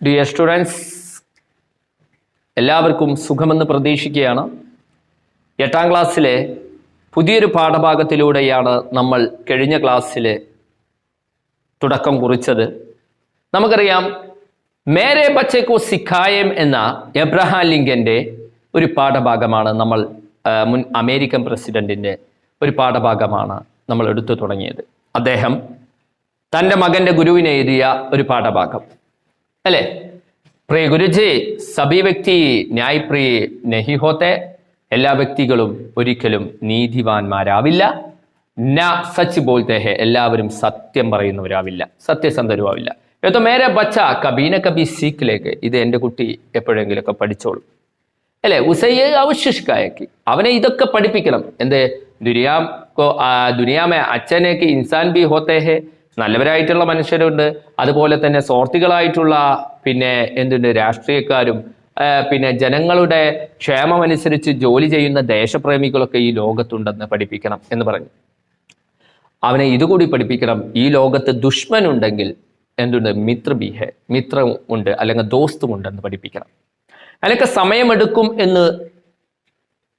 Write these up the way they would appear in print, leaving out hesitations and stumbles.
Dear students, എല്ലാവർക്കും സുഖമെന്ന് പ്രതീക്ഷിക്കുകയാണ്. 8ാം ക്ലാസ്സിലെ പുതിയൊരു പാഠഭാഗത്തിലൂടെയാണ് നമ്മൾ കഴിഞ്ഞ ക്ലാസ്സിൽ തുടക്കം കുറിച്ചത്. നമുക്കറിയാം, മേരെ ബച്ചേക്കോ സിഖായം എന്ന എബ്രഹാം ലിങ്കൻ്റെ ഒരു പാഠഭാഗമാണ് നമ്മൾ മുൻ അമേരിക്കൻ പ്രസിഡന്റിൻ്റെ ഒരു പാഠഭാഗമാണ് നമ്മൾ എടുത്തു തുടങ്ങിയത്. അദ്ദേഹം തൻ്റെ മകൻ്റെ ഗുരുവിന് എഴുതിയ ഒരു പാഠഭാഗം അല്ലേ? പ്രിയ ഗുരുജി, സഭി വ്യക്തി ന്യായപ്രിയ നഹി ഹോത്തെ, എല്ലാ വ്യക്തികളും ഒരിക്കലും നീതിവാന്മാരാവില്ല. ന സച്ച് ബോൾത്തെ ഹെ, എല്ലാവരും സത്യം പറയുന്നവരാവില്ല, സത്യസന്ധരുമാവില്ല. ഏതോ മേരെ ബച്ച കബീന കബി സീഖിലേക്ക്, ഇത് എൻ്റെ കുട്ടി എപ്പോഴെങ്കിലുമൊക്കെ പഠിച്ചോളും അല്ലേ? ഉസയെ അവശിഷ്കായക്ക്, അവനെ ഇതൊക്കെ പഠിപ്പിക്കണം. എന്ത്? ദുനിയാമേ അച്ഛനേക്ക് ഇൻസാൻ ബി ഹോത്തേ ഹെ, നല്ലവരായിട്ടുള്ള മനുഷ്യരുണ്ട്, അതുപോലെ തന്നെ സ്വാർത്ഥികളായിട്ടുള്ള എന്തുണ്ട് രാഷ്ട്രീയക്കാരും പിന്നെ ജനങ്ങളുടെ ക്ഷേമമനുസരിച്ച് ജോലി ചെയ്യുന്ന ദേശപ്രേമികളൊക്കെ ഈ ലോകത്തുണ്ടെന്ന് പഠിപ്പിക്കണം എന്ന് പറഞ്ഞു. അവനെ ഇതുകൂടി പഠിപ്പിക്കണം. ഈ ലോകത്ത് ദുഷ്മനുണ്ടെങ്കിൽ എന്തുണ്ട്? മിത്രബിഹെ, മിത്രം ഉണ്ട് അല്ലെങ്കിൽ ദോസ്തും ഉണ്ടെന്ന് പഠിപ്പിക്കണം. അതിനൊക്കെ സമയമെടുക്കും എന്ന്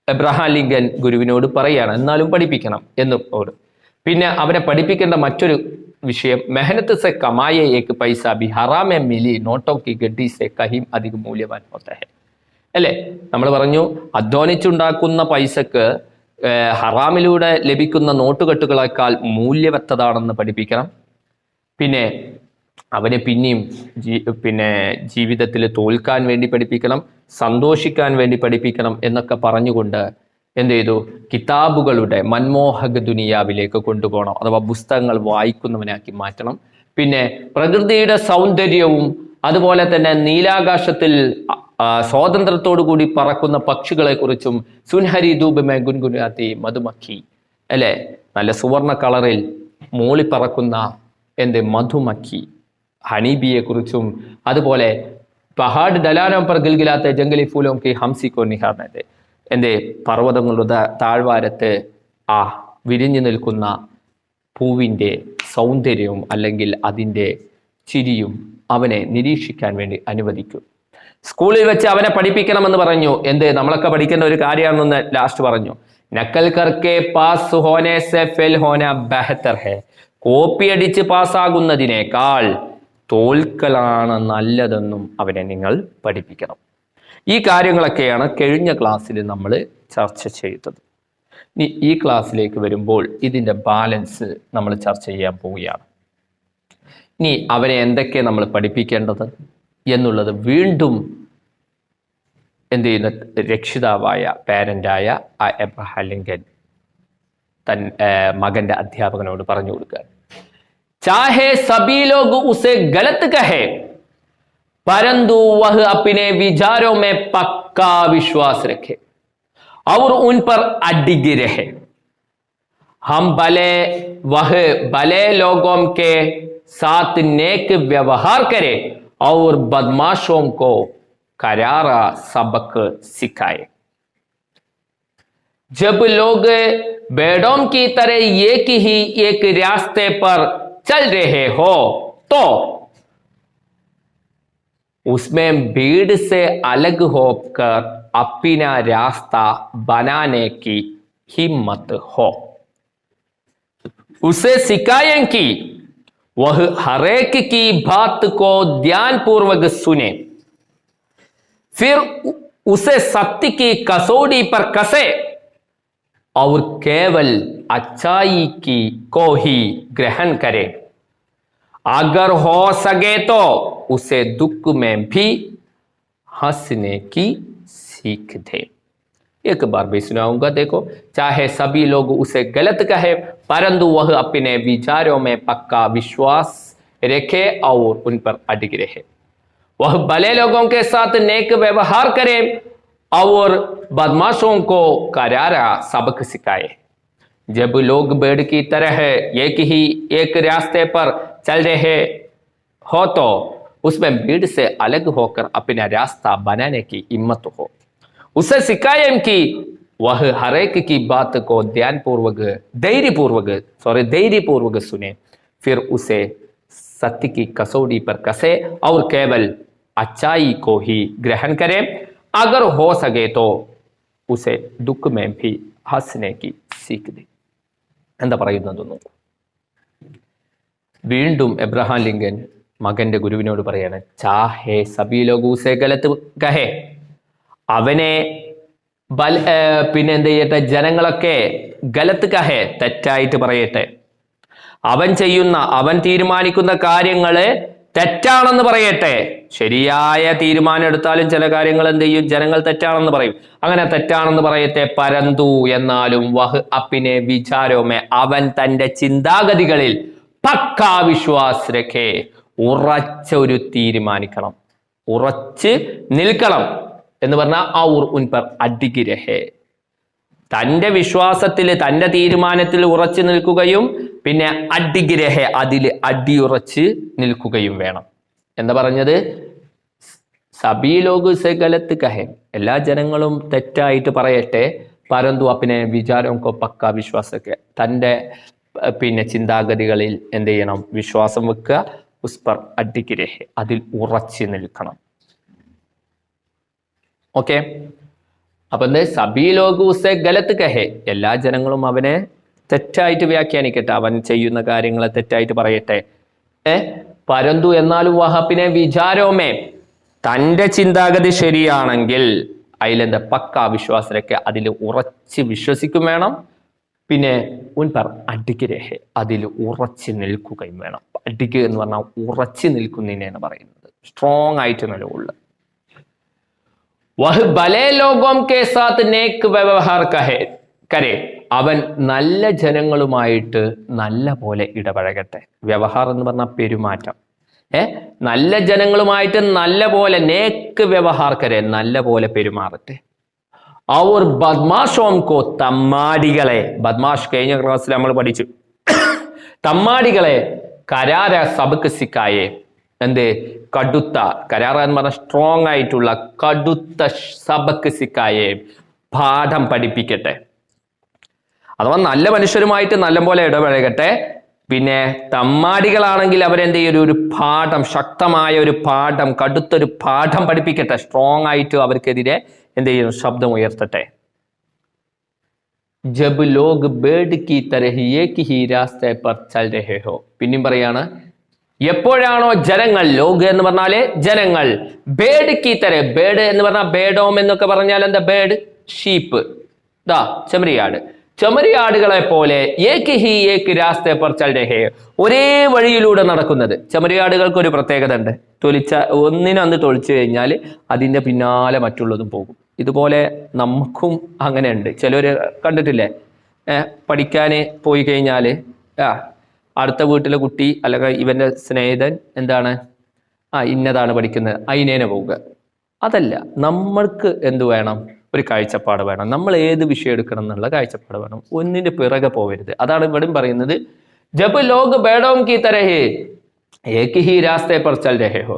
എബ്രഹാം ലിങ്കൻ ഗുരുവിനോട് പറയുകയാണ്. എന്നാലും പഠിപ്പിക്കണം എന്നോട്. പിന്നെ അവനെ പഠിപ്പിക്കേണ്ട മറ്റൊരു വിഷയം, മെഹനത്ത് സെ കമായെ ഏക്ക് പൈസ ബി ഹറാമെ മിലി നോട്ടോ കി ഗഡ്ഡി സെ കഹിം അധിക മൂല്യവാൻ ഹോത്ത ഹെ അല്ലേ? നമ്മൾ പറഞ്ഞു, അധ്വാനിച്ചുണ്ടാക്കുന്ന പൈസക്ക് ഹറാമിലൂടെ ലഭിക്കുന്ന നോട്ടുകെട്ടുകളേക്കാൾ മൂല്യവത്തതാണെന്ന് പഠിപ്പിക്കണം. പിന്നെ അവനെ പിന്നെയും ജീവിതത്തിൽ തോൽക്കാൻ വേണ്ടി പഠിപ്പിക്കണം, സന്തോഷിക്കാൻ വേണ്ടി പഠിപ്പിക്കണം എന്നൊക്കെ പറഞ്ഞുകൊണ്ട് എന്ത് ചെയ്തു? കിതാബുകളുടെ മൻമോഹക ദുനിയാവിലേക്ക് കൊണ്ടുപോകണം, അഥവാ പുസ്തകങ്ങൾ വായിക്കുന്നവനാക്കി മാറ്റണം. പിന്നെ പ്രകൃതിയുടെ സൗന്ദര്യവും അതുപോലെ തന്നെ നീലാകാശത്തിൽ സ്വാതന്ത്ര്യത്തോടു കൂടി പറക്കുന്ന പക്ഷികളെ കുറിച്ചും, സുൻഹരി ധൂപമേ ഗുൻഗുനാത്തി മധുമക്കി അല്ലെ, നല്ല സുവർണ കളറിൽ മൂളി പറക്കുന്ന മധുമക്കി ഹണീബിയെ കുറിച്ചും, അതുപോലെ പഹാഡ് ഡലാനോ പർ ഗിൽഗിലാത്തെ ജംഗലി ഫൂലോം കി ഹംസിക്കോ നിഹാർനത്തെ, പർവ്വതങ്ങളുടെ താഴ്വാരത്ത് വിരിഞ്ഞു നിൽക്കുന്ന പൂവിൻ്റെ സൗന്ദര്യവും അല്ലെങ്കിൽ അതിൻ്റെ ചിരിയും അവനെ നിരീക്ഷിക്കാൻ വേണ്ടി അനുവദിക്കും. സ്കൂളിൽ വെച്ച് അവനെ പഠിപ്പിക്കണമെന്ന് പറഞ്ഞു. നമ്മളൊക്കെ പഠിക്കേണ്ട ഒരു കാര്യമാണെന്ന് ലാസ്റ്റ് പറഞ്ഞു. നക്കൽ കർക്കെ പാസ് ഹോനെ സെ ഫെൽ ഹോന ബെഹത്തർ ഹെ, കോപ്പി അടിച്ച് പാസ്സാകുന്നതിനേക്കാൾ തോൽക്കലാണ് നല്ലതെന്നും അവനെ നിങ്ങൾ പഠിപ്പിക്കണം. ഈ കാര്യങ്ങളൊക്കെയാണ് കഴിഞ്ഞ ക്ലാസ്സിൽ നമ്മൾ ചർച്ച ചെയ്തത്. ഈ ക്ലാസ്സിലേക്ക് വരുമ്പോൾ ഇതിൻ്റെ ബാലൻസ് നമ്മൾ ചർച്ച ചെയ്യാൻ പോവുകയാണ്. ഇനി അവനെ എന്തൊക്കെ നമ്മൾ പഠിപ്പിക്കേണ്ടത് എന്നുള്ളത് വീണ്ടും രക്ഷിതാവായ പാരൻ്റായ എബ്രഹാം ലിങ്കൻ മകന്റെ അധ്യാപകനോട് പറഞ്ഞു കൊടുക്കുക. ചാഹേ സബീ ലോഗ് ഉസേ ഗലത് കഹേ परंतु वह अपने विचारों में पक्का विश्वास रखे और उन पर अडिग रहे. हम वह भले लोगों के साथ नेक व्यवहार करे और बदमाशों को करारा सबक सिखाए. जब लोग भेड़ों की तरह एक रास्ते पर चल रहे हो तो उसमें भीड़ से अलग होकर अपना रास्ता बनाने की हिम्मत हो. उसे सिखाएं कि वह हर एक की बात को ध्यानपूर्वक सुने, फिर उसे सत्य की कसौटी पर कसे और केवल अच्छाई को ही ग्रहण करे. अगर हो सके तो उसे दुख में भी हंसने की सीख दे. एक बार भी सुनाऊंगा. देखो, चाहे सभी लोग उसे गलत कहे परंतु वह अपने विचारों में पक्का विश्वास रखे और उन पर अडिग रहे. वह भले लोगों के साथ नेक व्यवहार करे और बदमाशों को करारा सबक सिखाए. जब लोग भेड़ की तरह एक रास्ते पर चल रहे हो तो उसमें भीड़ से अलग होकर अपना रास्ता बनाने की हिम्मत हो. उसे सिखाएं कि वह हर एक की बात को धैर्यपूर्वक सुने, फिर उसे सत्य की कसौटी पर कसे और केवल अच्छाई को ही ग्रहण करे, अगर हो सके तो उसे दुख में भी हंसने की सीख दे. എന്താ പറയുന്നതെന്ന് വീണ്ടും എബ്രഹാം ലിങ്കൻ മകന്റെ ഗുരുവിനോട് പറയാണ്, ചാഹേ സബീ ലോഗ് ഉസേ ഗലത് കഹേ, അവനെ പിന്നെ എന്ത് ചെയ്യട്ടെ, ജനങ്ങളൊക്കെ ഗലത്ത് കഹേ, തെറ്റായിട്ട് പറയട്ടെ, അവൻ തീരുമാനിക്കുന്ന കാര്യങ്ങള് തെറ്റാണെന്ന് പറയട്ടെ. ശരിയായ തീരുമാനം എടുത്താലും ചില കാര്യങ്ങൾ എന്ത് ചെയ്യും, ജനങ്ങൾ തെറ്റാണെന്ന് പറയും. അങ്ങനെ തെറ്റാണെന്ന് പറയട്ടെ. പരന്തു എന്നാലും വഹ് അപ്പിനെ വിചാരോമേ, അവൻ തന്റെ ചിന്താഗതികളിൽ പക്കാ വിശ്വാസ് രഖേ, ഉറച്ച ഒരു തീരുമാനിക്കണം, ഉറച്ച് നിൽക്കണം എന്ന് പറഞ്ഞാൽ ഔർ ഉൻ പർ അഡിഗ് രഹേ, തന്റെ വിശ്വാസത്തിൽ തന്റെ തീരുമാനത്തിൽ ഉറച്ചു നിൽക്കുകയും പിന്നെ അഡിഗ് രഹേ, അതിൽ അടിയുറച്ച് നിൽക്കുകയും വേണം. എന്താ പറഞ്ഞത്? സബീ ലോഗ് സെ ഗലത്ത് കഹേ, എല്ലാ ജനങ്ങളും തെറ്റായിട്ട് പറയട്ടെ, പരന്തു അപ്പിനെ വിചാരം കോ പക്ക വിശ്വാസക്കെ, തന്റെ പിന്നെ ചിന്താഗതികളിൽ എന്ത് ചെയ്യണം, വിശ്വാസം വെക്കുക. ഉസ്പർ അഡിഗ് രഹേ, അതിൽ ഉറച്ചു നിൽക്കണം. ഓക്കെ, അപ്പൊ എന്ത്, സബീ ലോഗ് ഉസേ ഗലത്ത് കഹേ, എല്ലാ ജനങ്ങളും അവനെ തെറ്റായിട്ട് വ്യാഖ്യാനിക്കട്ടെ, അവൻ ചെയ്യുന്ന കാര്യങ്ങളെ തെറ്റായിട്ട് പറയട്ടെ. പരന്തു എന്നാലും വഹപ്പിനെ വിചാരോമേ, തന്റെ ചിന്താഗതി ശരിയാണെങ്കിൽ അതിലെന്താ പക്കാ വിശ്വാസരൊക്കെ, അതിൽ ഉറച്ച് വിശ്വസിക്കും വേണം. പിന്നെ ഉൻ പർ അഡിഗ് രഹേ, അതിൽ ഉറച്ച് നിൽക്കുകയും വേണം. അഡിഗ് എന്ന് പറഞ്ഞാൽ ഉറച്ച് നിൽക്കുന്നതിനെയാണ് പറയുന്നത്, സ്ട്രോങ് ആയിട്ട് നിലകൊള്ളുക. വഹ് ഭലേ ലോഗോം കെ സാത്ത് നേക് വ്യവഹാർ കരേ, അവൻ നല്ല ജനങ്ങളുമായിട്ട് നല്ല പോലെ ഇടപഴകട്ടെ. വ്യവഹാർ എന്ന് പറഞ്ഞാൽ പെരുമാറ്റം. നല്ല ജനങ്ങളുമായിട്ട് നല്ല പോലെ, നേക്ക് വ്യവഹാർ കരേ, നല്ല പോലെ പെരുമാറട്ടെ. അവർ ബദ്മാഷോം കോ, തമ്മാടികളെ, ബദ്മാഷ് കഴിഞ്ഞ ക്ലാസ്സിൽ നമ്മൾ പഠിച്ചു, തമ്മാടികളെ കരാര സബക്ക് സിക്കായേ, എന്ത്, കടുത്ത, കരാറ എന്ന് പറഞ്ഞ സ്ട്രോങ് ആയിട്ടുള്ള കടുത്ത സബക്ക് സിക്കായേ, പാഠം പഠിപ്പിക്കട്ടെ. അഥവാ നല്ല മനുഷ്യരുമായിട്ട് നല്ലപോലെ ഇടപഴകട്ടെ. പിന്നെ തമ്മാടികളാണെങ്കിൽ അവരെന്ത് ചെയ്യും, ഒരു പാഠം, ശക്തമായ ഒരു പാഠം, കടുത്തൊരു പാഠം പഠിപ്പിക്കട്ടെ. സ്ട്രോങ് ആയിട്ട് അവർക്കെതിരെ എന്ത് ചെയ്യും, ശബ്ദം ഉയർത്തട്ടെ. ജബ് ലോഗ് ബേഡ് കി തരഹ് ഏക് ഹി രാസ്തേ പർ ചൽ രഹേ ഹോ, പിന്നെയും പറയാണ്, എപ്പോഴാണോ ജനങ്ങൾ, ലോഗ് എന്ന് പറഞ്ഞാല് ജനങ്ങൾ, ബേഡ് കി തരഹ്, ബേഡ് എന്ന് പറഞ്ഞാൽ ബേഡോം എന്നൊക്കെ പറഞ്ഞാൽ എന്താ, ബേഡ് ഷീപ്പ്, ദാ ചെമ്മരിയാട്, ചെമ്മരിയാടുകളെ പോലെ ഏക് ഹി ഏക് രാസ്തേ പർ ചൽ രഹേ, ഒരേ വഴിയിലൂടെ നടക്കുന്നത്. ചെമ്മരിയാടുകൾക്ക് ഒരു പ്രത്യേകത ഉണ്ട്, ഒന്നിനൊന്ന് തൊളിച്ചു കഴിഞ്ഞാൽ അതിന്റെ പിന്നാലെ മറ്റുള്ളതും പോകും. ഇതുപോലെ നമുക്കും അങ്ങനെ ഉണ്ട്. ചിലര് കണ്ടിട്ടില്ലേ, പഠിക്കാന് പോയി കഴിഞ്ഞാല് അടുത്ത വീട്ടിലെ കുട്ടി അല്ലെങ്കിൽ ഇവന്റെ സ്നേഹിതൻ എന്താണ്, ഇന്നതാണ് പഠിക്കുന്നത്, അതിനേനെ പോവുക. അതല്ല, നമ്മൾക്ക് എന്ത് വേണം, ഒരു കാഴ്ചപ്പാട് വേണം. നമ്മൾ ഏത് വിഷയം എടുക്കണം എന്നുള്ള കാഴ്ചപ്പാട് വേണം, ഒന്നിന്റെ പിറകെ പോവരുത്. അതാണ് ഇവിടെയും പറയുന്നത്, ജബ് ലോഗ് ബേഡോം കി തരഹേ ഏക് ഹി രാസ്തേ പർ ചൽ രഹേ ഹോ,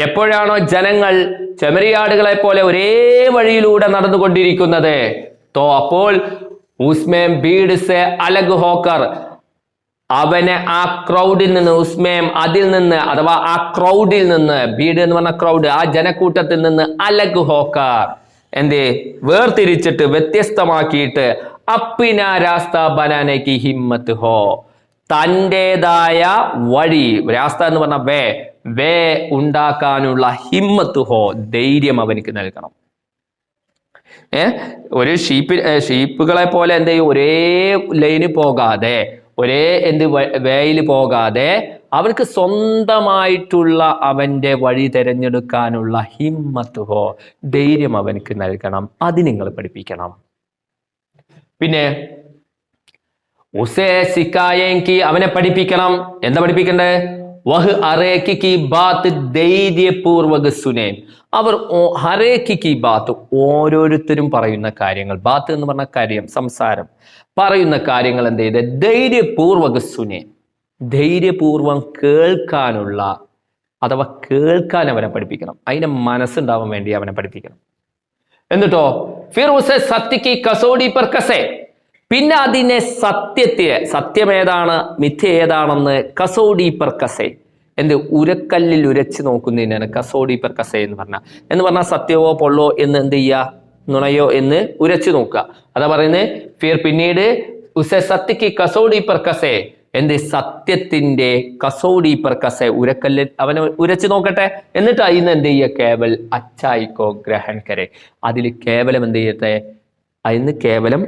എപ്പോഴാണോ ജനങ്ങൾ ചെമ്മരിയാടുകളെ പോലെ ഒരേ വഴിയിലൂടെ നടന്നുകൊണ്ടിരിക്കുന്നത്, തോ അപ്പോൾ ഉസ്മേം ഭീഡ് സെ അലഗ് ഹോക്കർ, അവനെ ആ ക്രൗഡിൽ നിന്ന്, ഉസ്മേം അതിൽ നിന്ന്, അഥവാ ആ ക്രൗഡിൽ നിന്ന്, ഭീഡ് എന്ന് പറഞ്ഞ ക്രൗഡ്, ആ ജനക്കൂട്ടത്തിൽ നിന്ന് അലഗ് ഹോക്കർ, എന്തേ, വേർതിരിച്ചിട്ട് വ്യത്യസ്തമാക്കിയിട്ട്, അപ്പിന രാസ്ത ബനാനേക്ക് ഹിമ്മത്ത് ഹോ, തൻ്റെതായ വഴി, രാസ്ത എന്ന് പറഞ്ഞ വേ ഉണ്ടാക്കാനുള്ള ഹിമ്മത്ത് ഹോ, ധൈര്യം അവനിക്ക് നൽകണം. ഒരു ഷീപ്പുകളെ പോലെ എന്ത് ചെയ്യും, ഒരേ ലൈന് പോകാതെ, ഒരേ വേയിൽ പോകാതെ, അവർക്ക് സ്വന്തമായിട്ടുള്ള അവന്റെ വഴി തിരഞ്ഞെടുക്കാനുള്ള ഹിമ്മത്ത് ഹോ, ധൈര്യം അവനക്ക് നൽകണം. അത് നിങ്ങൾ പഠിപ്പിക്കണം. പിന്നെ ഉസേ സിക്കായെങ്കി, അവനെ പഠിപ്പിക്കണം. എന്താ പഠിപ്പിക്കണ്ടേ? വഹ് അറേക്കി കി ബാത്ത് ധൈര്യപൂർവക സുനേ, അവർ ഹറേക്കി കി ബാത്ത്, ഓരോരുത്തരും പറയുന്ന കാര്യങ്ങൾ, ബാത്ത് എന്ന് പറഞ്ഞ കാര്യം, സംസാരം, പറയുന്ന കാര്യങ്ങൾ എന്ത് ചെയ്ത് ധൈര്യപൂർവക സുനേ, ധൈര്യപൂർവം കേൾക്കാനുള്ള, അഥവാ കേൾക്കാൻ അവനെ പഠിപ്പിക്കണം. അതിന്റെ മനസ്സുണ്ടാവാൻ വേണ്ടി അവനെ പഠിപ്പിക്കണം. എന്നിട്ടോ ഫിർ ഉസേ സത്യക്ക് കസോടി പർ കസേ, പിന്നെ അതിനെ സത്യമേതാണ് മിഥ്യ ഏതാണെന്ന് കസോടി പർ കസേ, എന്ത് ഉരക്കല്ലിൽ ഉരച്ചു നോക്കുന്നതിനാണ് കസോടി പെർ കസേ എന്ന് പറഞ്ഞാൽ സത്യമോ പൊള്ളോ എന്ന് എന്ത് ചെയ്യുക, നുണയോ എന്ന് ഉരച്ചു നോക്കുക. അതാ പറയുന്നത്. ഫിർ പിന്നീട് ഉസെ സത്യക്ക് കസോടി പെർ കസേ, എന്ത് സത്യത്തിന്റെ കസോടി പെർ കസേ, ഉരക്കല്ലിൽ അവനെ ഉരച്ചു നോക്കട്ടെ. എന്നിട്ട് അതിന് എന്ത് ചെയ്യുക, കേവൽ അച്ചായിക്കോ ഗ്രഹൺ കരെ, അതിൽ കേവലം എന്ത് ചെയ്യട്ടെ, അതിന് കേവലം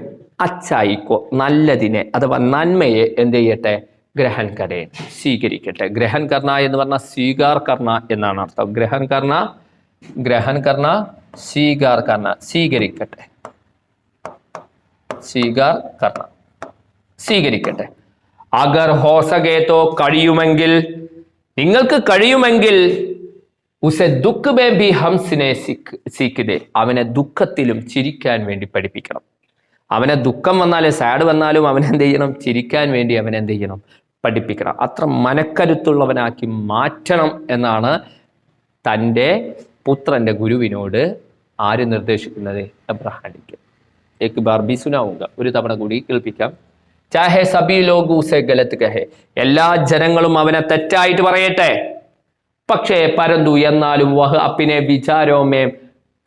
അച്ചായിക്കോ നല്ലതിനെ അഥവാ നന്മയെ എന്ത് ചെയ്യട്ടെ, ഗ്രഹൺ കരെ സ്വീകരിക്കട്ടെ. ഗ്രഹൺ കർണ എന്ന് പറഞ്ഞാൽ സ്വീകാർ കർണ എന്നാണ് അർത്ഥം. ഗ്രഹൺ കർണ സ്വീകാർ കർണ, സ്വീകരിക്കട്ടെ, സ്വീകാർ കർണ സ്വീകരിക്കട്ടെ. അഗർ ഹോ സകേതോ, കഴിയുമെങ്കിൽ, നിങ്ങൾക്ക് കഴിയുമെങ്കിൽ, ഉസെ ദുഃഖ് മേ ഭി ഹംസിനെ സീഖ്ദേ, അവനെ ദുഃഖത്തിലും ചിരിക്കാൻ വേണ്ടി പഠിപ്പിക്കണം. അവനെ ദുഃഖം വന്നാലും സാഡ് വന്നാലും അവനെന്ത് ചെയ്യണം, ചിരിക്കാൻ വേണ്ടി അവനെന്ത് ചെയ്യണം, പഠിപ്പിക്കണം. അത്ര മനക്കരുത്തുള്ളവനാക്കി മാറ്റണം എന്നാണ് തൻ്റെ പുത്രന്റെ ഗുരുവിനോട് ആര് നിർദ്ദേശിക്കുന്നത്, എബ്രഹാമിക്ക്. ഏക് ബാർ ബി സുനാവുക, ഒരു തവണ കൂടി കേൾപ്പിക്കാം. ചാഹെ സബി ലോഗ് ഉസെ ഗലത് കഹെ, എല്ലാ ജനങ്ങളും അവനെ തെറ്റായിട്ട് പറയട്ടെ, പക്ഷേ പരന്തു എന്നാലും വഹ് അപ്പിനെ വിചാരോമേ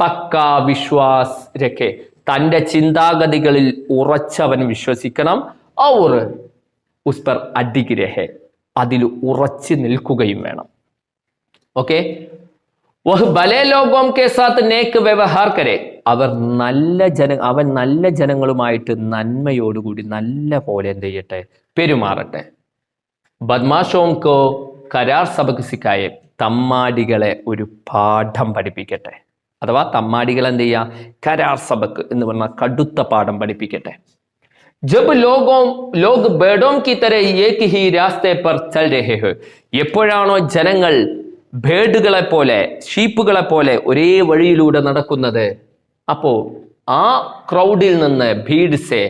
പക്കാ വിശ്വാസ് രഖെ, തൻ്റെ ചിന്താഗതികളിൽ ഉറച്ചവൻ വിശ്വസിക്കണം. ഔർ ഉസ് പർ അഡിഗ് രഹെ, അതിൽ ഉറച്ചു നിൽക്കുകയും വേണം. ഓക്കെ. വഹ് ഭലേ ലോഗോം കെ സാത്ത് നേക്ക് വ്യവഹാർ കരെ, അവൻ നല്ല ജനങ്ങളുമായിട്ട് നന്മയോടുകൂടി നല്ല പോലെ എന്ത് ചെയ്യട്ടെ, പെരുമാറട്ടെ. ബദ്മാഷോം കോ കരാർ സബക് സിക്കായെ, തമ്മാടികളെ ഒരു പാഠം പഠിപ്പിക്കട്ടെ. അഥവാ തമ്മാടികൾ എന്ത് ചെയ്യുക, കരാർ സബക്ക് എന്ന് പറഞ്ഞാൽ കടുത്ത പാഠം പഠിപ്പിക്കട്ടെ. ജബ് ലോഗ് ബേഡോം കി തരഹ് ഏക് ഹി രാസ്തേ പർ ചൽ രഹേ ഹോ, എപ്പോഴാണോ ജനങ്ങൾ ബേഡുകളെ പോലെ, ഷീപ്പുകളെ പോലെ ഒരേ വഴിയിലൂടെ നടക്കുന്നത്, അപ്പോ ആ ക്രൗഡിൽ നിന്ന് ഭീഡ്സെ,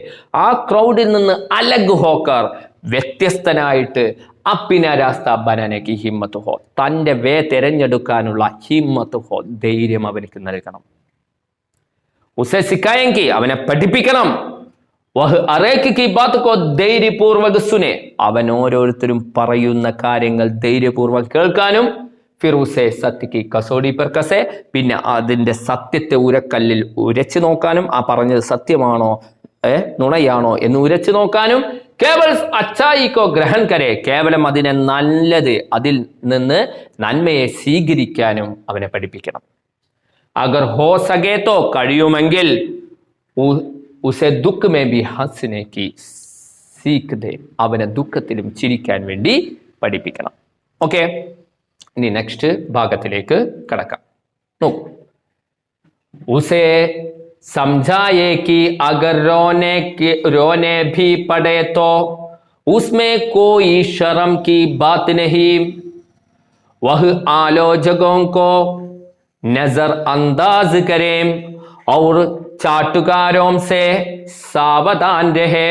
ആ ക്രൗഡിൽ നിന്ന് അലഗ് ഹോക്കർ, വ്യത്യസ്തനായിട്ട് അപ്പിന രാസ്ത ബനാനേക്ക് ഹിമ്മത്ത് ഹോ, തൻ്റെ വേ തിരഞ്ഞെടുക്കാനുള്ള ഹിമ്മത്ത് ഹോ, ധൈര്യം അവനക്ക് നൽകണം. ഉസെ സിക്കായെങ്കിൽ അവനെ പഠിപ്പിക്കണം. വഹ് അറേക്ക് കി ബാത് കോ ധൈര്യപൂർവക് സുനെ, അവൻ ഓരോരുത്തരും പറയുന്ന കാര്യങ്ങൾ ധൈര്യപൂർവ്വം കേൾക്കാനും. ഫിർ ഉസെ സത്യക്ക് കസോടി പെർ കസേ, പിന്നെ അതിൻ്റെ സത്യത്തെ ഉരക്കല്ലിൽ ഉരച്ചു നോക്കാനും, ആ പറഞ്ഞത് സത്യമാണോ നുണയാണോ എന്ന് ഉരച്ചു നോക്കാനും. കേവൽ അച്ചായിക്കോ ഗ്രഹൺ കരെ, കേവലം അതിനെ നല്ലത്, അതിൽ നിന്ന് നന്മയെ സ്വീകരിക്കാനും അവനെ പഠിപ്പിക്കണം. അഗർ ഹോ സകേതോ, കഴിയുമെങ്കിൽ, ഉസെ ദുഃഖ് മേ ബി ഹസ്നെ കി സീഖ് ദേ, അവനെ ദുഃഖത്തിലും ചിരിക്കാൻ വേണ്ടി പഠിപ്പിക്കണം. ഓക്കെ. ഇനി നെക്സ്റ്റ് ഭാഗത്തിലേക്ക് കടക്കാം. നോക്കൂ. ഉസേ समझाए कि अगर रोने भी पड़े तो उसमें कोई शर्म की बात नहीं, वह आलोचकों को नजरअंदाज करें और चाटुकारों से सावधान रहे,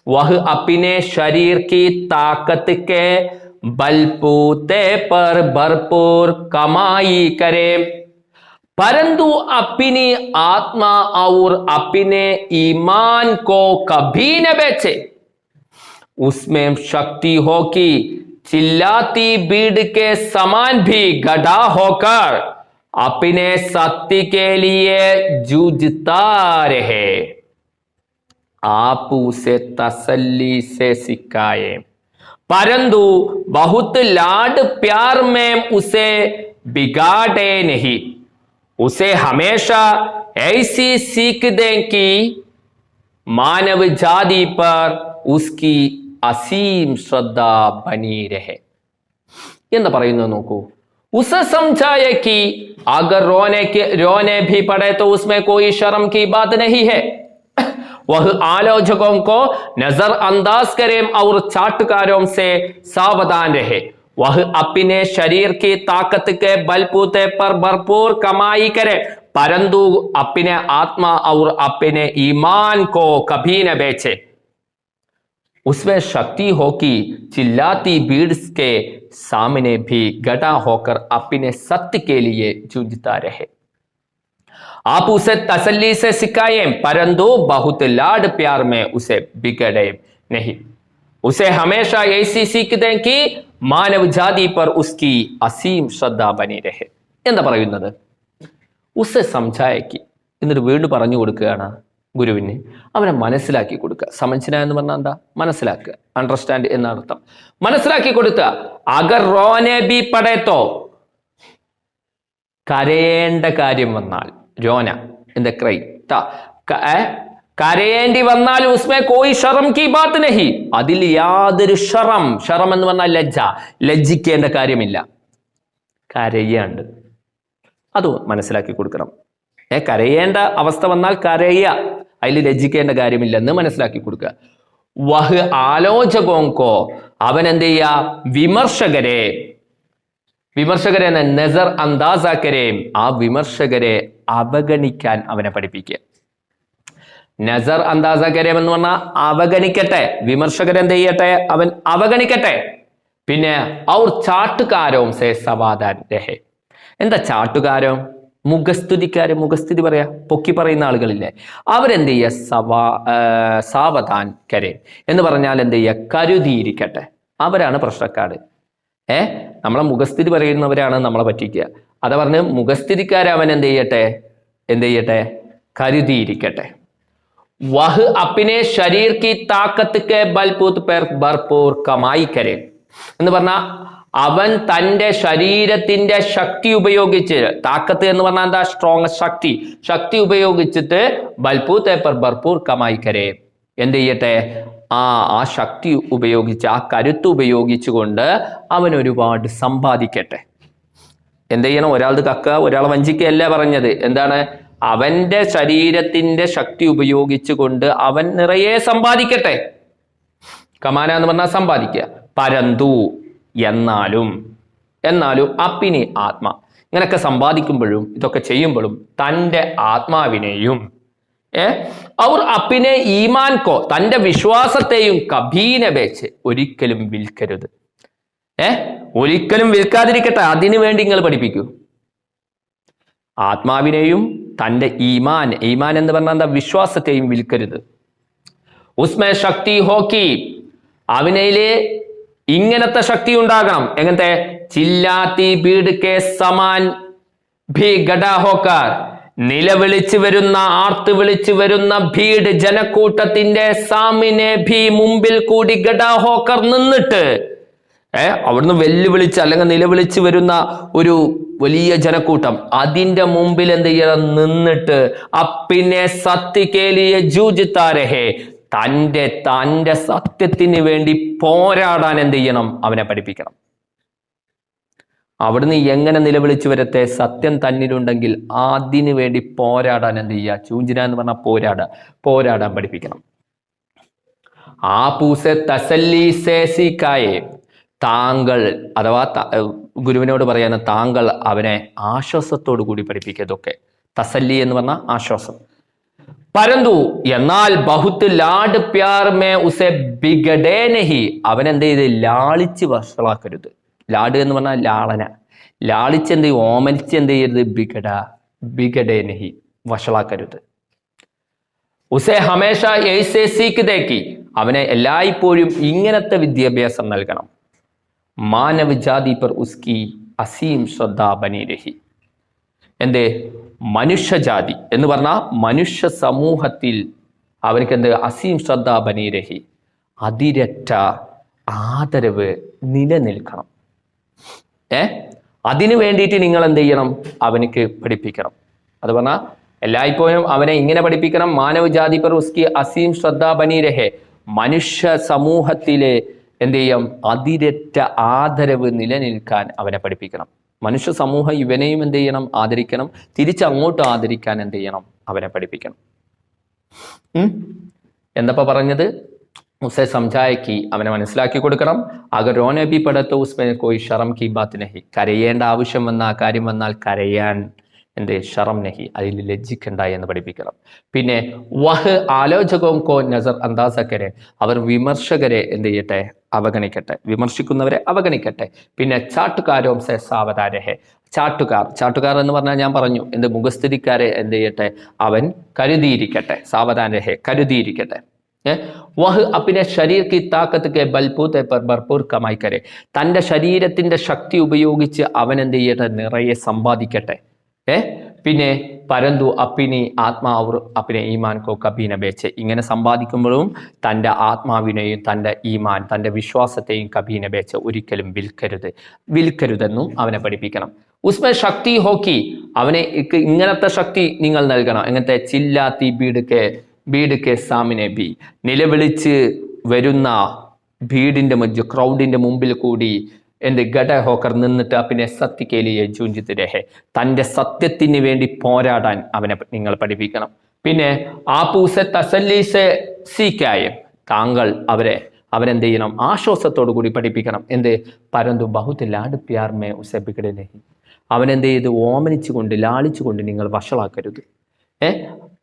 वह अपने शरीर की ताकत के बलबूते पर भरपूर कमाई करे, परंतु अपनी आत्मा और अपने ईमान को कभी न बेचे। उसमें शक्ति हो कि चिल्लाती भीड़ के समान भी गधा होकर अपने सत्य के लिए जूझता रहे। आप उसे तसल्ली से सिखाए, परंतु बहुत लाड प्यार में उसे बिगाड़े नहीं। उसे हमेशा ऐसी सीख दें कि मानव जाति पर उसकी असीम श्रद्धा बनी रहे. എന്താ പറയുന്നത് നോക്കൂ. उसे समझाए कि अगर रोने भी पड़े तो उसमें कोई शर्म की बात नहीं है, वह आलोचकों को नजरअंदाज करें और चाटुकारों से सावधान रहे, वह अपने शरीर की ताकत के बलबूते पर भरपूर कमाई करे, परंतु अपने आत्मा और अपने ईमान को कभी न बेचे। उसमें शक्ति हो कि चिल्लाती भीड़ के सामने भी गधा होकर अपने सत्य के लिए जूझता रहे। आप उसे तसल्ली से सिखाएं, परंतु बहुत लाड प्यार में उसे बिगड़े नहीं। उसे हमेशा ऐसी सीख दें कि മാനവ് ജാതി പർ ഉസ്കി അസീം ശ്രദ്ധ ബനി രഹെ. എന്താ പറയുന്നത്? ഉസെ സംജായക്ക്, എന്നിട്ട് വീണ്ടും പറഞ്ഞു കൊടുക്കുകയാണ് ഗുരുവിന്. അവനെ മനസ്സിലാക്കി കൊടുക്കുക. സമഞ്ജന എന്ന് പറഞ്ഞാൽ എന്താ? മനസ്സിലാക്കുക, അണ്ടർസ്റ്റാൻഡ് എന്നാണ് അർത്ഥം. മനസ്സിലാക്കി കൊടുക്കുക. അഗർ റോനെ ബി പടയത്തോ, കരയേണ്ട കാര്യം വന്നാൽ, രോന എന്താ ക്രൈ, കരയേണ്ടി വന്നാൽ ഉസ്മേ കോയി ഷറം കി ബാത്ത് നഹി, അതിൽ യാതൊരു ഷറം എന്ന് പറഞ്ഞാൽ ലജ്ജ, ലജ്ജിക്കേണ്ട കാര്യമില്ല. കരയാണ്ട് അത് മനസ്സിലാക്കി കൊടുക്കണം. കരയേണ്ട അവസ്ഥ വന്നാൽ കരയ, അതിൽ ലജ്ജിക്കേണ്ട കാര്യമില്ലെന്ന് മനസ്സിലാക്കി കൊടുക്കുക. വഹ് ആലോചകോങ്കോ, അവൻ എന്ത് ചെയ്യുക? വിമർശകരെ നസർ അന്താസാക്കരെയും ആ വിമർശകരെ അവഗണിക്കാൻ അവനെ പഠിപ്പിക്കുക. നസർ അന്താസാക്കരെയും എന്ന് പറഞ്ഞാൽ അവഗണിക്കട്ടെ, വിമർശകരെന്ത് ചെയ്യട്ടെ? അവൻ അവഗണിക്കട്ടെ. പിന്നെ ഔർ ചാട്ടുകാരവും സേ സവാദാൻ രഹേ. എന്താ ചാട്ടുകാരോ? മുഖസ്തുതി പറയാ, പൊക്കി പറയുന്ന ആളുകളില്ലേ, അവരെന്ത് ചെയ്യുക? സാവധാൻ കരെ എന്ന് പറഞ്ഞാൽ എന്ത് ചെയ്യുക? കരുതിയിരിക്കട്ടെ. അവരാണ് പ്രശ്നക്കാര്. നമ്മളെ മുഖസ്ഥിതി പറയുന്നവരാണ് നമ്മളെ പറ്റിക്കുക. അതാ പറഞ്ഞ് മുഖസ്ഥിതിക്കാരെ അവൻ എന്ത് ചെയ്യട്ടെ? കരുതിയിരിക്കട്ടെ. വഹ് അപ്പിനെ ശരീർ കി താക്കത്ത് കെ ബൽപൂത്ത് പേർ ഭർപൂർ കമായി കരെ എന്ന് പറഞ്ഞാൽ അവൻ തൻ്റെ ശരീരത്തിന്റെ ശക്തി ഉപയോഗിച്ച്, താക്കത്ത് എന്ന് പറഞ്ഞാൽ എന്താ? സ്ട്രോങ് ശക്തി ഉപയോഗിച്ചിട്ട് ബൽപൂത്ത് പേർ ഭർപൂർ കമായി കരെ എന്ത് ചെയ്യട്ടെ? ആ ശക്തി ഉപയോഗിച്ച്, ആ കരുത്ത് ഉപയോഗിച്ചുകൊണ്ട് അവൻ ഒരുപാട് സമ്പാദിക്കട്ടെ. എന്ത് ചെയ്യണം? ഒരാളത് കക്കുക, ഒരാളെ വഞ്ചിക്കുകയല്ല പറഞ്ഞത്. എന്താണ്? അവന്റെ ശരീരത്തിന്റെ ശക്തി ഉപയോഗിച്ചുകൊണ്ട് അവൻ നിറയെ സമ്പാദിക്കട്ടെ. കമാന എന്ന് പറഞ്ഞാൽ സമ്പാദിക്കുക. പരന്തു എന്നാലും അപ്പിനി ആത്മ, ഇങ്ങനെയൊക്കെ സമ്പാദിക്കുമ്പോഴും ഇതൊക്കെ ചെയ്യുമ്പോഴും തൻ്റെ ആത്മാവിനെയും അവർ അപ്പിനെ ഈമാൻ കോ, തൻ്റെ വിശ്വാസത്തെയും കഭീന വെച്ച് ഒരിക്കലും വിൽക്കരുത്. ഒരിക്കലും വിൽക്കാതിരിക്കട്ടെ. അതിനു വേണ്ടി നിങ്ങൾ പഠിപ്പിക്കൂ. ആത്മാവിനെയും തൻ്റെ ഈമാൻ എന്ന് പറഞ്ഞാൽ എന്താ? വിശ്വാസത്തെയും വിൽക്കരുത്. ഉസ്മേ ശക്തി ഹോക്കി, അവനയിലെ ഇങ്ങനത്തെ ശക്തി ഉണ്ടാകണം. എങ്ങനത്തെ? ചില്ലാത്തി ഭീഡ് കെ സമാൻ ഭീ ഗഡ ഹോക്കർ, നിലവിളിച്ചു വരുന്ന, ആർത്ത് വിളിച്ചു വരുന്ന ഭീഡ് ജനക്കൂട്ടത്തിന്റെ സാമിനെ ഭീ, മുമ്പിൽ കൂടി ഗഡ ഹോക്കർ നിന്നിട്ട്, അവിടുന്ന് വെല്ലുവിളിച്ച് അല്ലെങ്കിൽ നിലവിളിച്ചു വരുന്ന ഒരു വലിയ ജനക്കൂട്ടം, അതിന്റെ മുമ്പിൽ എന്ത് ചെയ്യണം? നിന്നിട്ട് അപ്പിനെ സത്യക്കേലിയെ ജൂജിത്താരഹേ, തൻ്റെ സത്യത്തിന് വേണ്ടി പോരാടാൻ എന്ത് ചെയ്യണം? അവനെ പഠിപ്പിക്കണം. അവിടുന്ന് എങ്ങനെ നിലവിളിച്ചു വരത്തെ? സത്യം തന്നിലുണ്ടെങ്കിൽ അതിനു വേണ്ടി പോരാടാൻ എന്ത് ചെയ്യുക? ചൂഞ്ചിന എന്ന് പറഞ്ഞാൽ പോരാടാൻ പഠിപ്പിക്കണം. ആ പൂസെ തസല്ലി സേസിക്കായെ, താങ്കൾ അഥവാ ഗുരുവിനോട് പറയാൻ താങ്കൾ അവനെ ആശ്വാസത്തോടു കൂടി പഠിപ്പിക്കുക. ഇതൊക്കെ തസല്ലി എന്ന് പറഞ്ഞാൽ ആശ്വാസം. പരന്തു എന്നാൽ ബഹുത്ത് ലാഡ് പ്യാർ മേ ഉസെ ബിഗഡേ നഹി, അവൻ എന്ത് ചെയ്ത്? ലാളിച്ച് വഷളാക്കരുത്. ലാഡ് എന്ന് പറഞ്ഞാൽ ലാളന, ലാളിച്ച് എന്ത് ചെയ്യും? ഓമനിച്ച് എന്ത് ചെയ്യരുത്? ബിഗഡേ നഹി, വഷളാക്കരുത്. ഉസെ ഹമേഷ എയ്സെ സീക്ക് ദേക്കി, അവനെ എല്ലായ്പ്പോഴും ഇങ്ങനത്തെ വിദ്യാഭ്യാസം നൽകണം. മാനവ് ജാതി പർ ഉസ്കി അസീം ശ്രദ്ധ ബനി രഹി. എന്തേ? മനുഷ്യജാതി എന്ന് പറഞ്ഞാൽ മനുഷ്യ സമൂഹത്തിൽ അവർക്ക് എന്ത്? അസീം ശ്രദ്ധ ബനി രഹി, അതിരറ്റ ആദരവ് നിലനിൽക്കണം. അതിനു വേണ്ടിയിട്ട് നിങ്ങൾ എന്ത് ചെയ്യണം? അവനക്ക് പഠിപ്പിക്കണം. അത് പറഞ്ഞാൽ എല്ലായ്പ്പോഴും അവനെ ഇങ്ങനെ പഠിപ്പിക്കണം. മാനവ് ജാതി പർ ഉസ്കി അസീം ശ്രദ്ധ ബനി രഹെ, മനുഷ്യ സമൂഹത്തിലെ എന്ത് ചെയ്യും? അതിരറ്റ ആദരവ് നിലനിൽക്കാൻ അവനെ പഠിപ്പിക്കണം. മനുഷ്യ സമൂഹം ഇവനെയും എന്ത് ചെയ്യണം? ആദരിക്കണം. തിരിച്ചങ്ങോട്ട് ആദരിക്കാൻ എന്ത് ചെയ്യണം? അവനെ പഠിപ്പിക്കണം. എന്തപ്പോ പറഞ്ഞത്? ഉസെ സംജായക്ക്, അവനെ മനസ്സിലാക്കി കൊടുക്കണം. അഗർ റോനെ ബി പടത്തോ ഉസ്മേ കോയി ഷറം കി ബാത്ത് നഹി, കരയേണ്ട ആവശ്യം വന്ന കാര്യം വന്നാൽ കരയാൻ എന്ത്? ഷറം നഹി, അതിൽ ലജ്ജിക്കണ്ട എന്ന് പഠിപ്പിക്കണം. പിന്നെ വഹ് ആലോചകവും കോ നസർ അന്താസക്കരെ, അവർ വിമർശകരെ എന്ത് ചെയ്യട്ടെ? അവഗണിക്കട്ടെ, വിമർശിക്കുന്നവരെ അവഗണിക്കട്ടെ. പിന്നെ ചാട്ടുകാരോം സെ സാവധാനഹെ, ചാട്ടുകാർ എന്ന് പറഞ്ഞാൽ ഞാൻ പറഞ്ഞു മുഖസ്ഥിതിക്കാരെ എന്ത് ചെയ്യട്ടെ? അവൻ കരുതിയിരിക്കട്ടെ. സാവധാനഹെ, കരുതിയിരിക്കട്ടെ. വഹ് അപ്പിനെ ശരീർ കി താക്കത്ത് കെ ബൽപൂത്തെ പർ ഭർപൂർ കമായി കരെ. തൻ്റെ ശരീരത്തിന്റെ ശക്തി ഉപയോഗിച്ച് അവൻ എന്ത് ചെയ്യട്ടെ, നിറയെ സമ്പാദിക്കട്ടെ. പിന്നെ പരന്തു അപ്പിനി ആത്മാവ് അപ്പിനെ ഈമാൻ കോ കബീന ബേച്ച്. ഇങ്ങനെ സമ്പാദിക്കുമ്പോഴും തൻ്റെ ആത്മാവിനെയും തൻ്റെ ഈമാൻ തൻ്റെ വിശ്വാസത്തെയും കബീന ബേച്ച് ഒരിക്കലും വിൽക്കരുതെന്നും അവനെ പഠിപ്പിക്കണം. ഉസ്മെ ശക്തി ഹോക്കി, അവനെ ഇങ്ങനത്തെ ശക്തി നിങ്ങൾ നൽകണം. എങ്ങനത്തെ ചില്ലാത്തി ബീഡ് കെ സാമിനെ ബി, നിലവിളിച്ച് വരുന്ന ഭീഡിന്റെ ക്രൗഡിന്റെ മുമ്പിൽ കൂടി എന്ത് ഗഡ ഹോക്കർ നിന്നിട്ട് പിന്നെ സത്യക്കേലിയെ ജൂഞ്ചിത്ത് രഹേ, തൻ്റെ സത്യത്തിന് വേണ്ടി പോരാടാൻ അവനെ നിങ്ങൾ പഠിപ്പിക്കണം. പിന്നെ ആപൂസെ തസല്ലീസെ സീക്കായ, താങ്കൾ അവരെന്ത് ചെയ്യണം, ആശ്വാസത്തോടു കൂടി പഠിപ്പിക്കണം. എന്ത് പരന്തു ബഹുത്ത് ലാഡ് പ്യാർ മേ ഉസെ ബിഗഡെ നഹി, അവനെന്ത് ചെയ്ത് ഓമനിച്ചുകൊണ്ട് ലാളിച്ചുകൊണ്ട് നിങ്ങൾ വഷളാക്കരുത്.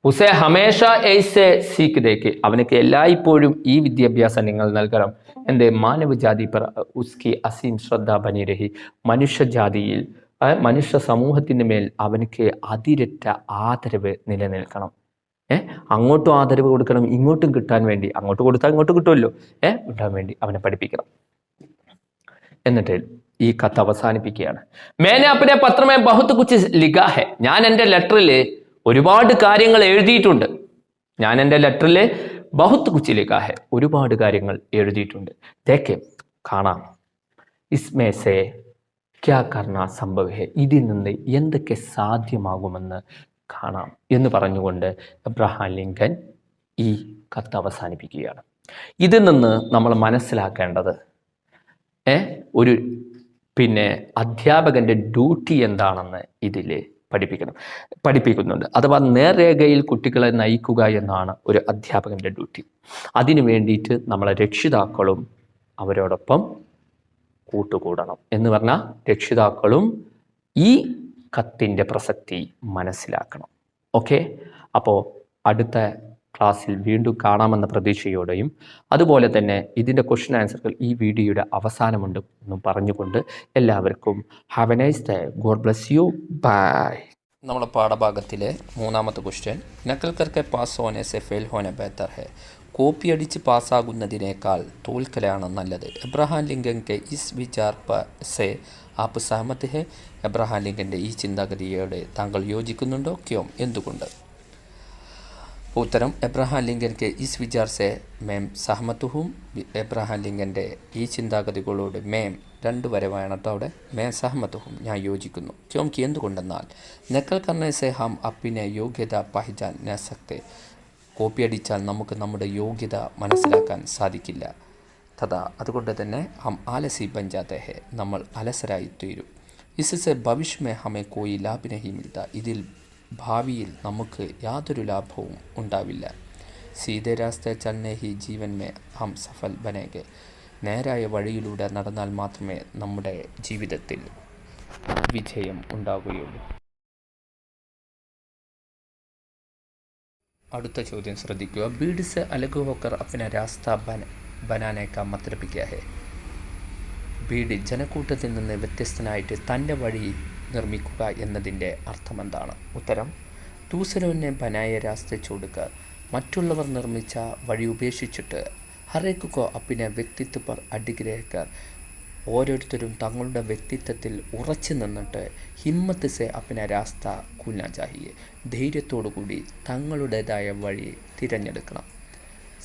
ഉസെ ഹമേഷ ഏസെ സീക്ക് ദേക്ക്, അവനക്ക് എല്ലായ്പ്പോഴും ഈ വിദ്യാഭ്യാസം നിങ്ങൾ നൽകണം. എന്ത് മാനവജാതി പർ ഉസ്കി അസീം ശ്രദ്ധ ബനി രഹി, മനുഷ്യജാതിയിൽ മനുഷ്യ സമൂഹത്തിന് മേൽ അവനക്ക് അതിരറ്റ ആദരവ് നിലനിൽക്കണം. അങ്ങോട്ടും ആദരവ് കൊടുക്കണം, ഇങ്ങോട്ടും കിട്ടാൻ വേണ്ടി, അങ്ങോട്ട് കൊടുത്താൽ ഇങ്ങോട്ട് കിട്ടുമല്ലോ, കിട്ടാൻ വേണ്ടി അവനെ പഠിപ്പിക്കണം. എന്നിട്ട് ഈ കത്ത് അവസാനിപ്പിക്കുകയാണ്. മേനെ അപ്പനെ പത്രമേ ബഹുത്ത് കുച്ച് ലിഖാ ഹെ, ഞാൻ എൻ്റെ ലെറ്ററിൽ ഒരുപാട് കാര്യങ്ങൾ എഴുതിയിട്ടുണ്ട്. ബഹുത്ത് കുച്ച് ലിഖാ ഹെ, ഒരുപാട് കാര്യങ്ങൾ എഴുതിയിട്ടുണ്ട്. ദേഖെ കാണാം, ഇസ്മേ സേ ക്യാ കർണ സംഭവ ഹെ, ഇതിൽ നിന്ന് എന്തൊക്കെ സാധ്യമാകുമെന്ന് കാണാം എന്ന് പറഞ്ഞുകൊണ്ട് എബ്രഹാം ലിങ്കൻ ഈ കത്ത് അവസാനിപ്പിക്കുകയാണ്. ഇതിൽ നിന്ന് നമ്മൾ മനസ്സിലാക്കേണ്ടത് ഒരു അധ്യാപകന്റെ ഡ്യൂട്ടി എന്താണെന്ന് ഇതിൽ പഠിപ്പിക്കുന്നുണ്ട്. അഥവാ നേർരേഖയിൽ കുട്ടികളെ നയിക്കുക എന്നാണ് ഒരു അധ്യാപകന്റെ ഡ്യൂട്ടി. അതിനു വേണ്ടിയിട്ട് നമ്മളെ രക്ഷിതാക്കളും അവരോടൊപ്പം കൂട്ടുകൂടണം. എന്ന് പറഞ്ഞാൽ രക്ഷിതാക്കളും ഈ കത്തിൻ്റെ പ്രസക്തി മനസ്സിലാക്കണം. ഓക്കെ, അപ്പോൾ അടുത്ത ക്ലാസ്സിൽ വീണ്ടും കാണാമെന്ന പ്രതീക്ഷയോടെയും അതുപോലെ തന്നെ ഇതിൻ്റെ ക്വസ്റ്റ്യൻ ആൻസറുകൾ ഈ വീഡിയോയുടെ അവസാനമുണ്ട് എന്നും പറഞ്ഞുകൊണ്ട് എല്ലാവർക്കും have a nice day, God bless you, bye. നമ്മളെ പാഠഭാഗത്തിലെ മൂന്നാമത്തെ ക്വസ്റ്റ്യൻ, നക്കൽ കർക്കെ പാസ് ഹോനെ സെ ഫെയിൽ ഹോനെ ബെഹത്തർ ഹെ, കോപ്പി അടിച്ച് പാസ്സാകുന്നതിനേക്കാൾ തോൽക്കലാണ് നല്ലത്. Abraham Lincoln K is Vichar സെ ആപ്പ് സഹമത്ത് ഹെ, എബ്രഹാം ലിങ്കൻ്റെ ഈ ചിന്താഗതിയോടെ താങ്കൾ യോജിക്കുന്നുണ്ടോ? ക്യോം, എന്തുകൊണ്ട്? ഉത്തരം, Abraham Lincoln K is Vichar സെ മേം സഹമത്തുഹും, എബ്രഹാം ലിങ്കൻ്റെ ഈ ചിന്താഗതികളോട് മേം 2 വരെ വേണം കേട്ടോ അവിടെ, മേ സഹമത്തുഹും ഞാൻ യോജിക്കുന്നു. ക്യോംകി എന്തുകൊണ്ടെന്നാൽ നക്കൽ കർണേ സെ ഹം അപ്പിനെ യോഗ്യത പഹചാൻ ന സക്തെ, കോപ്പി അടിച്ചാൽ നമുക്ക് നമ്മുടെ യോഗ്യത മനസ്സിലാക്കാൻ സാധിക്കില്ല. തഥാ അതുകൊണ്ട് തന്നെ ഹം ആലസി ബൻ ജാത്തെ ഹെ, നമ്മൾ അലസരായി തീരും. ഇസ്സെ ഭവിഷ്യ മേ ഹമേ കോയി ലാഭ് നഹി മിൽത്ത, ഇതിൽ ഭാവിയിൽ നമുക്ക് യാതൊരു ലാഭവും ഉണ്ടാവില്ല. സീതേ രാസ്തേ ചൽനേ ഹി ജീവൻ മേ ഹം സഫൽ ബനേഗെ, നേരായ വഴിയിലൂടെ നടന്നാൽ മാത്രമേ നമ്മുടെ ജീവിതത്തിൽ വിജയം ഉണ്ടാവുകയുള്ളൂ. അടുത്ത ചോദ്യം ശ്രദ്ധിക്കുക. ബീഡ് സെ അലഗ് ഹോക്കർ അപ്നെ രാസ്ത ബനാനെ കാ മത്ലബ് ക്യാ ഹെ, ബീഡ് ജനക്കൂട്ടത്തിൽ നിന്ന് വ്യത്യസ്തനായിട്ട് തൻ്റെ വഴി നിർമ്മിക്കുക എന്നതിൻ്റെ അർത്ഥമെന്താണ്? ഉത്തരം, ദൂസരോനെ ബനായ രാസ്ത ചോടുക്കർ, മറ്റുള്ളവർ നിർമ്മിച്ച വഴി ഉപേക്ഷിച്ചിട്ട് ഹറേക്കോ അപ്പിനെ വ്യക്തിത്വ പർ അഡിഗ്രഹക്കർ, ഓരോരുത്തരും തങ്ങളുടെ വ്യക്തിത്വത്തിൽ ഉറച്ചു നിന്നിട്ട് ഹിമ്മത്ത് സെ അപ്പിനെ രാസ്ത കൂന ചാഹിയെ, ധൈര്യത്തോടുകൂടി തങ്ങളുടേതായ വഴി തിരഞ്ഞെടുക്കണം.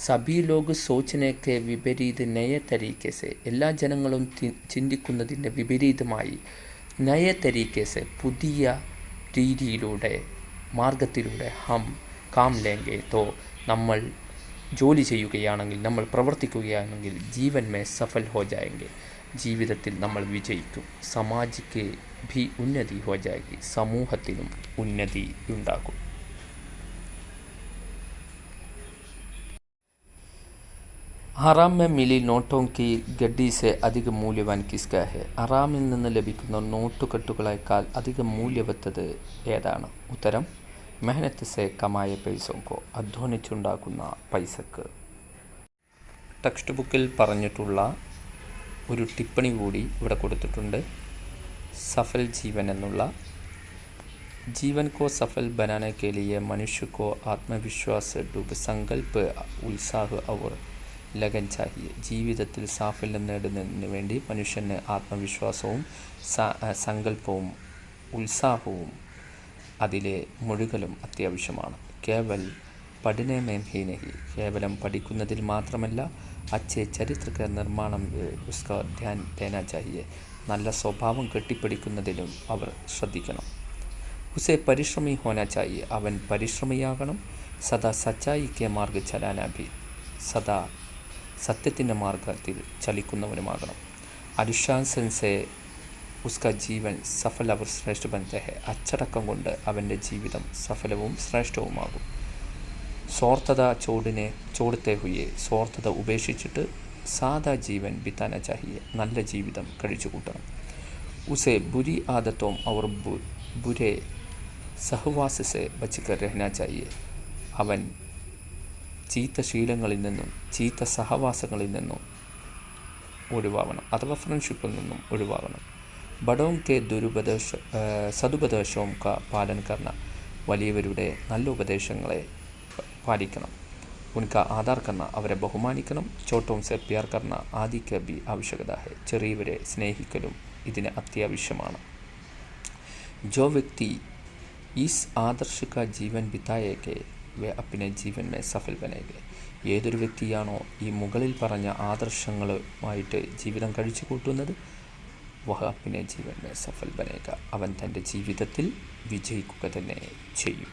സബി ലോഗ് സോച്ചനേക്ക് വിപരീത നയ തരീക്കേസെ, എല്ലാ ജനങ്ങളും ചിന്തിക്കുന്നതിൻ്റെ വിപരീതമായി നയ തരീക്കേസെ പുതിയ രീതിയിലൂടെ മാർഗത്തിലൂടെ ഹം കാം ലേങ്കെ തോ, നമ്മൾ ജോലി ചെയ്യുകയാണെങ്കിൽ, നമ്മൾ പ്രവർത്തിക്കുകയാണെങ്കിൽ ജീവൻ മേ സഫൽ ഹോ ജായെങ്കിൽ, ജീവിതത്തിൽ നമ്മൾ വിജയിക്കും. സമാജിക്ക് ഭി ഉന്നതി ഹോ ജായെങ്കിൽ, സമൂഹത്തിനും ഉന്നതി ഉണ്ടാകും. ഹറാം മേ മിലി നോട്ടോं की गड्डी से अधिक മൂല്യവാൻ കിസ്കാ ഹെ, ഹറാമിൽ നിന്ന് ലഭിക്കുന്ന നോട്ടുകെട്ടുകളേക്കാൾ അധികം മൂല്യവത്തത് ഏതാണ്? ഉത്തരം, മെഹനത്ത് സെ കമായ പൈസക്കോ, അധ്വാനിച്ചുണ്ടാക്കുന്ന പൈസക്ക്. ടെക്സ്റ്റ് ബുക്കിൽ പറഞ്ഞിട്ടുള്ള ഒരു ടിപ്പണി കൂടി ഇവിടെ കൊടുത്തിട്ടുണ്ട്. സഫൽ ജീവൻ എന്നുള്ള जीवन को सफल बनाने के लिए मनुष्य को आत्मविश्वास, दृढ़ संकल्प, उत्साह और लगन चाहिए. ജീവിതത്തിൽ സാഫല്യം നേടുന്നതിന് വേണ്ടി മനുഷ്യന് ആത്മവിശ്വാസവും സങ്കല്പവും ഉത്സാഹവും അതിലെ മുഴുകലും അത്യാവശ്യമാണ്. കേവൽ പഠനേ മേം ഹി നഹി, കേവലം പഠിക്കുന്നതിൽ മാത്രമല്ല, അച്ഛേ ചരിത്ര का നിർമ്മാണം उसका ध्यान देना चाहिए. നല്ല സ്വഭാവം കെട്ടിപ്പടുക്കുന്നതിലും അവർ ശ്രദ്ധിക്കണം. ഉസേ പരിശ്രമി ഹോന ചാഹിയെ, അവൻ പരിശ്രമിയാകണം. സദാ സച്ചായി കെ മാർഗ് ചലാന ഭി, സദാ സത്യത്തിൻ്റെ മാർഗത്തിൽ ചലിക്കുന്നവനുമാകണം. അനുശാസൻ സേ ഉസ്ക ജീവൻ സഫൽ അവർ ശ്രേഷ്ഠ ബനത്തെ ഹെ, അച്ചടക്കം കൊണ്ട് അവൻ്റെ ജീവിതം സഫലവും ശ്രേഷ്ഠവുമാകും. സ്വാർത്ഥത ചോടത്തെ ഹുയെ, സ്വാർത്ഥത ഉപേക്ഷിച്ചിട്ട് സാദാ ജീവൻ ബിതാന ചാഹിയെ, നല്ല ജീവിതം കഴിച്ചു കൂട്ടണം. ഉസേ ബുരി ആദത്തോം അവർ ബുരേ സഹവാസ് സെ ബച്ചിക്കർ രഹന ചാഹിയെ, അവൻ ചീത്ത ശീലങ്ങളിൽ നിന്നും ചീത്ത സഹവാസങ്ങളിൽ നിന്നും ഒഴിവാകണം, അഥവാ ഫ്രണ്ട്ഷിപ്പിൽ നിന്നും ഒഴിവാകണം. ബഡോം കെ സതുപദേശവും പാലൻ കർണ, വലിയവരുടെ നല്ല ഉപദേശങ്ങളെ പാലിക്കണം. ഉൻക ആദാർ കർണ, അവരെ ബഹുമാനിക്കണം. ചോട്ടോം സെ പ്യാർ കർണ ആദി കെ ബി ആവശ്യകത ഹെ, ചെറിയവരെ സ്നേഹിക്കലും ഇതിന് അത്യാവശ്യമാണ്. ജോ വ്യക്തി ഈസ് ആദർശ കാ ജീവൻ ബിതായേക്കെ വേ അപ്പിനെ ജീവൻ മേ സഫൽ ബനേഗെ, ഏതൊരു വ്യക്തിയാണോ ഈ മുകളിൽ പറഞ്ഞ ആദർശങ്ങളുമായിട്ട് ജീവിതം കഴിച്ചു കൂട്ടുന്നത്, വഹ അപ്പിനെ ജീവൻ മേ സഫൽ ബനേഗ, അവൻ തൻ്റെ ജീവിതത്തിൽ വിജയിക്കുക തന്നെ ചെയ്യും.